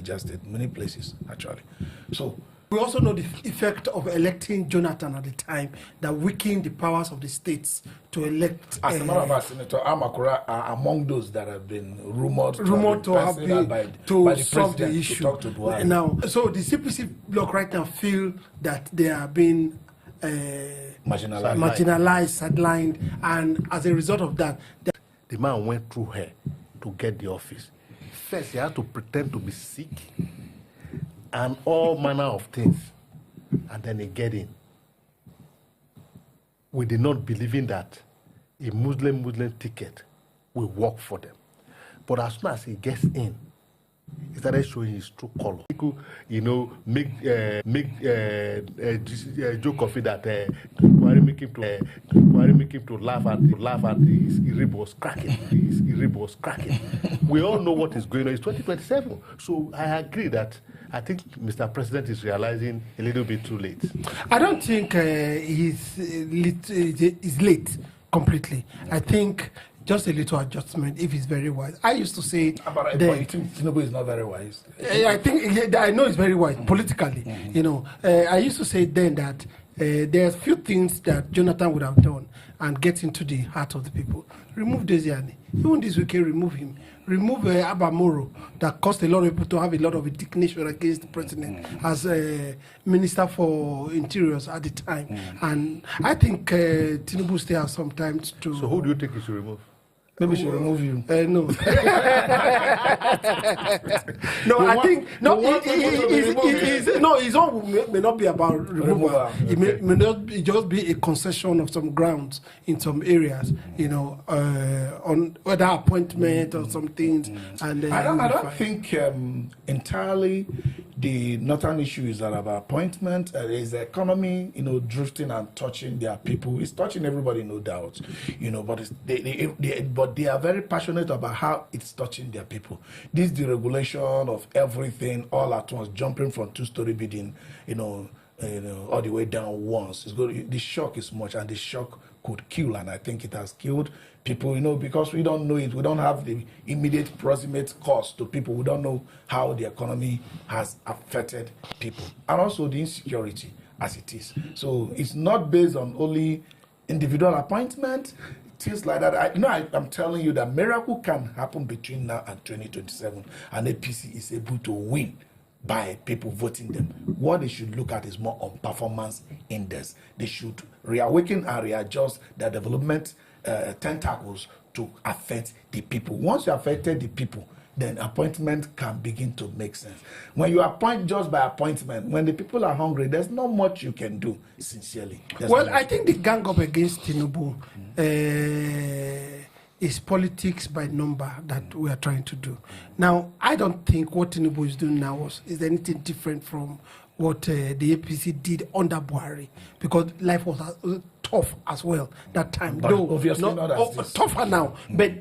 Naija State, many places actually. So we also know the effect of electing Jonathan at the time that weakened the powers of the states to elect. As a matter of fact, Senator Amakura are among those that have been rumored to have been by to the solve the president issue. to talk to Bwala. Now, so the CPC bloc right now feel that they are being marginalized, sidelined, and as a result of that, the man went through her to get the office. First, he had to pretend to be sick and all manner of things, and then he get in. We did not believe in that a Muslim ticket will work for them. But as soon as he gets in, he started showing his true color. You know, make joke of it that make him to laugh at his rib was cracking. His rib was cracking. We all know what is going on. It's 2027. So I agree that I think Mr. President is realizing a little bit too late. I don't think he's late completely. I think just a little adjustment if he's very wise. I used to say but you think Tinubu is not very wise? I think I know he's very wise politically. You know, I used to say then that there's few things that Jonathan would have done and get into the heart of the people. Remove Desiani. Even this weekend, remove him. Remove Abamoro, that caused a lot of people to have a lot of indignation against the president as a minister for interiors at the time. And I think Tinubu still has some time to. So who do you think he should remove? Maybe she remove you. No. No, I think his own may not be about removal. It may not be, just be a concession of some grounds in some areas, you know, on whether appointment or some things. And I don't think entirely the northern issue is that about appointment. Is the economy, you know, drifting and touching their people. It's touching everybody, no doubt, you know. But they are very passionate about how it's touching their people. This deregulation of everything all at once, jumping from two-story building, you know, all the way down once. The shock is much, and the shock could kill, and I think it has killed people, you know, because we don't know it. We don't have the immediate proximate cost to people. We don't know how the economy has affected people, and also the insecurity as it is. So it's not based on only individual appointment, things like that. I'm telling you that miracle can happen between now and 2027, and APC is able to win by people voting them. What they should look at is more on performance index. They should reawaken and readjust their development tentacles to affect the people. Once you affected the people, then appointment can begin to make sense. When you appoint just by appointment, when the people are hungry, there's not much you can do, sincerely. Well, I think the gang up against Tinubu is politics by number that we are trying to do. Now, I don't think what Tinubu is doing now is anything different from what the APC did under Buhari, because life was tough as well that time. But though obviously not as this. Tougher now. But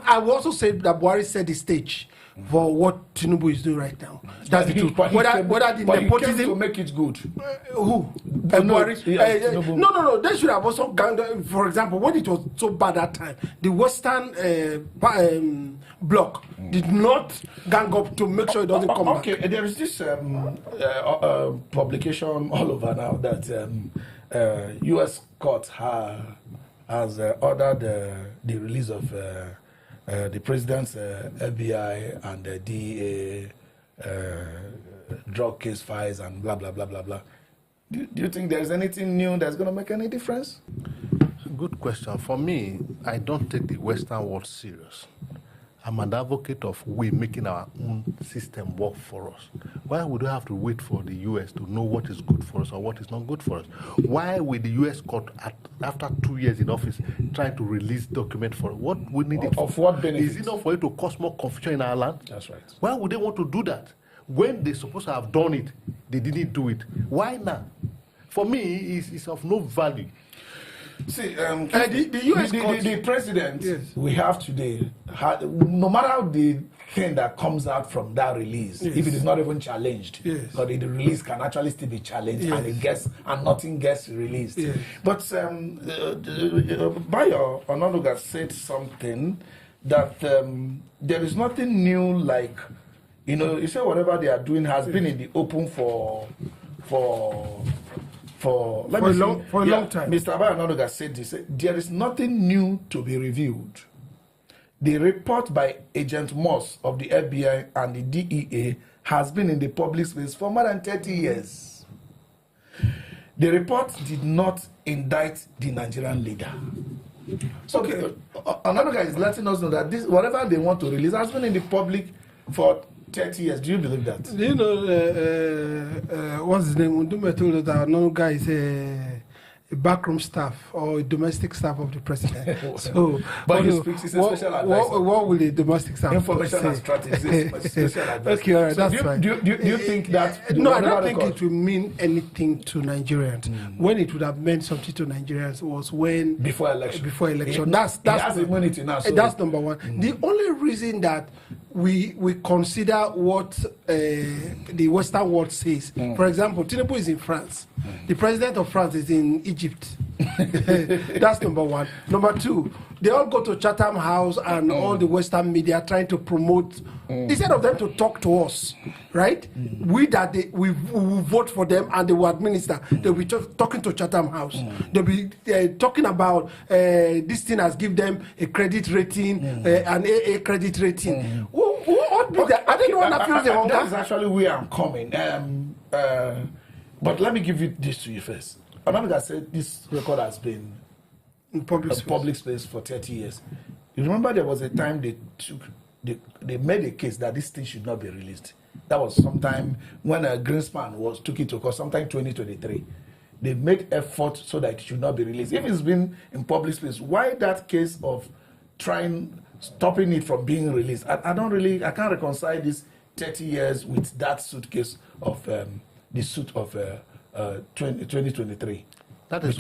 I will also say that Buhari set the stage for what Tinubu is doing right now. That's the truth. Whether the nepotism to make it good. Who? Buhari? No. They should have also gone. For example, when it was so bad that time, the Western Bloc did not gang up to make sure it doesn't come back. Okay, there is this publication all over now that U.S. court has ordered the release of the president's FBI and the DEA drug case files and blah, blah, blah, blah, blah. Do you think there's anything new that's going to make any difference? Good question. For me, I don't take the Western world serious. I'm an advocate of we making our own system work for us. Why would we have to wait for the U.S. to know what is good for us or what is not good for us? Why will the U.S. court, after 2 years in office, try to release document for what we need it for? Of what benefit? Is it not for it to cause more confusion in our land? That's right. Why would they want to do that? When they're supposed to have done it, they didn't do it. Why now? For me, it's of no value. See, the US the president we have today, no matter the thing that comes out from that release, if it is not even challenged, but the release can actually still be challenged, and nothing gets released. But Bayo Ononuga said something that there is nothing new like You know, you say whatever they are doing has been in the open for a long time. Mr. Abayonodoga said this. There is nothing new to be reviewed. The report by Agent Moss of the FBI and the DEA has been in the public space for more than 30 years. The report did not indict the Nigerian leader. So okay. Another guy is letting us know that this, whatever they want to release, has been in the public for 30 years. Do you believe that? Do you know, what's his name? Ndume told us that another guy is a backroom staff or a domestic staff of the president. So, but he speaks, he's a special advisor. What will the domestic staff Information say? and strategy, special advisor. Okay, all right, so that's fine. Do you think that... No, I don't think it will mean anything to Nigerians. When it would have meant something to Nigerians was when... Before election. Before election. That's immunity now. So that's number one. The only reason that we consider what the Western world says. For example, Tinubu is in France. The president of France is in Egypt. That's number one. Number two, they all go to Chatham House and all the Western media trying to promote, instead of them to talk to us, right? We will vote for them and they will administer. They'll be talking to Chatham House. They'll be talking about this thing has given them a credit rating, an AA credit rating. I didn't want to feel the hunger. That is actually where I'm coming. But let me give you this to you first. Another said this record has been in public space for 30 years. You remember there was a time they made a case that this thing should not be released. That was sometime when Greenspan took it to court, sometime 2023. They made effort so that it should not be released. If it's been in public space, why that case of stopping it from being released? I can't reconcile this 30 years with that suitcase of the suit of 2023. That is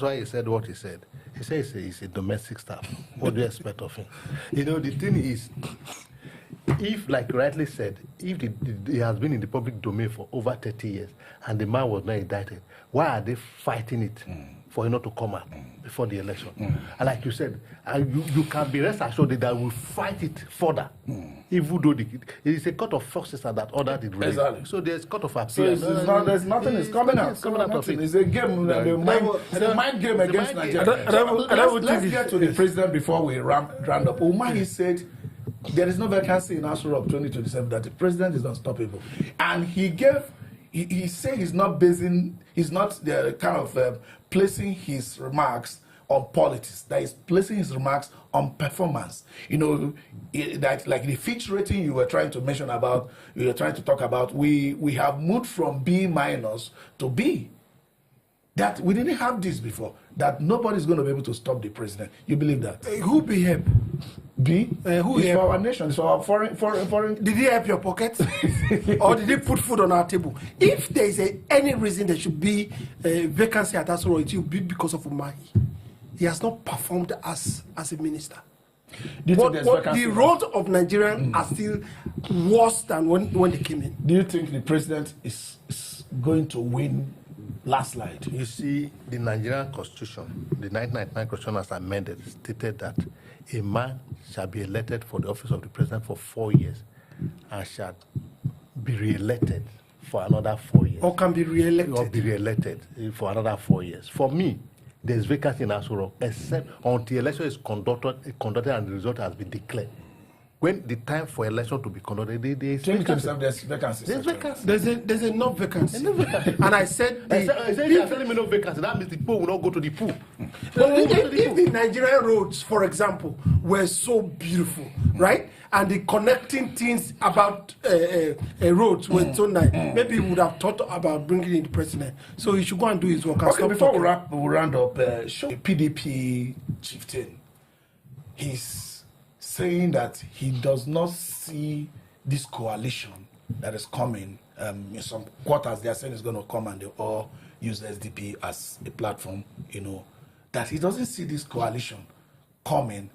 why he said what he said. He says he's a domestic staff. What do you expect of him? You know, the thing is, if, like rightly said, if he has been in the public domain for over 30 years and the man was not indicted, why are they fighting it for him not to come out before the election? And like you said, you can be rest assured that they will fight it further, even though it is a court of forces that ordered it. Exactly. So there's court of appeal. So there's nothing is coming out. Of it. It's a game, a mind game against Nigeria. Let's get to the president before we round up. Umahi said there is no vacancy in Aso Rock 2027, that the president is unstoppable. And he said he's not the kind of placing his remarks on politics, that is placing his remarks on performance. You know, that like the Fitch rating you were trying to mention about, you were trying to talk about, we have moved from B- to B. That we didn't have this before, that nobody's going to be able to stop the president. You believe that? Who be help? B? Who it's help? for our nation, it's for our foreign. Did he help your pockets? Or did he put food on our table? If there is any reason there should be a vacancy at Asoro, it will be because of Umahi. He has not performed as a minister. The roads of Nigeria are still worse than when they came in. Do you think the president is going to win landslide? You see, the Nigerian Constitution, the 1999 Constitution as amended, stated that a man shall be elected for the office of the president for 4 years and shall be re-elected for another 4 years. Or can be re-elected. Or be re-elected for another 4 years. For me, there's vacancy in Aso Rock, except until election is conducted and the result has been declared. When the time for election to be conducted, there's vacancy. There's enough vacancy. And I said, you're telling me no vacancy. That means the poor will not go to the pool. If the Nigerian roads, for example, were so beautiful, right? And the connecting things about roads were so nice, maybe he would have thought about bringing in the president. So he should go and do his work. Okay, before we round up, show PDP chieftain. He's saying that he does not see this coalition that is coming. In some quarters, they are saying it's going to come and they all use SDP as a platform, you know, that he doesn't see this coalition coming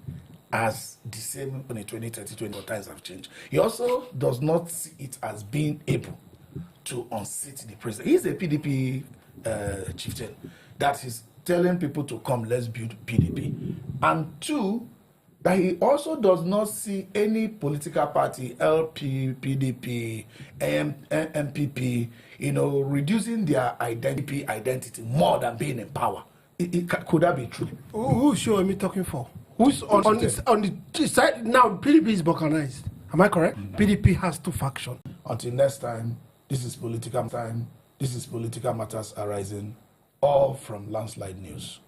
as the same in 2030, 20 times have changed. He also does not see it as being able to unseat the president. He's a PDP chieftain that is telling people to come, let's build PDP. And two, that he also does not see any political party, LP, PDP, MPP, reducing their identity more than being in power. Could that be true? Who's Sowunmi talking for? Who's on the side now? PDP is balkanized. Am I correct? PDP has two factions. Until next time, this is political time. This is political matters arising, all from Landslide News.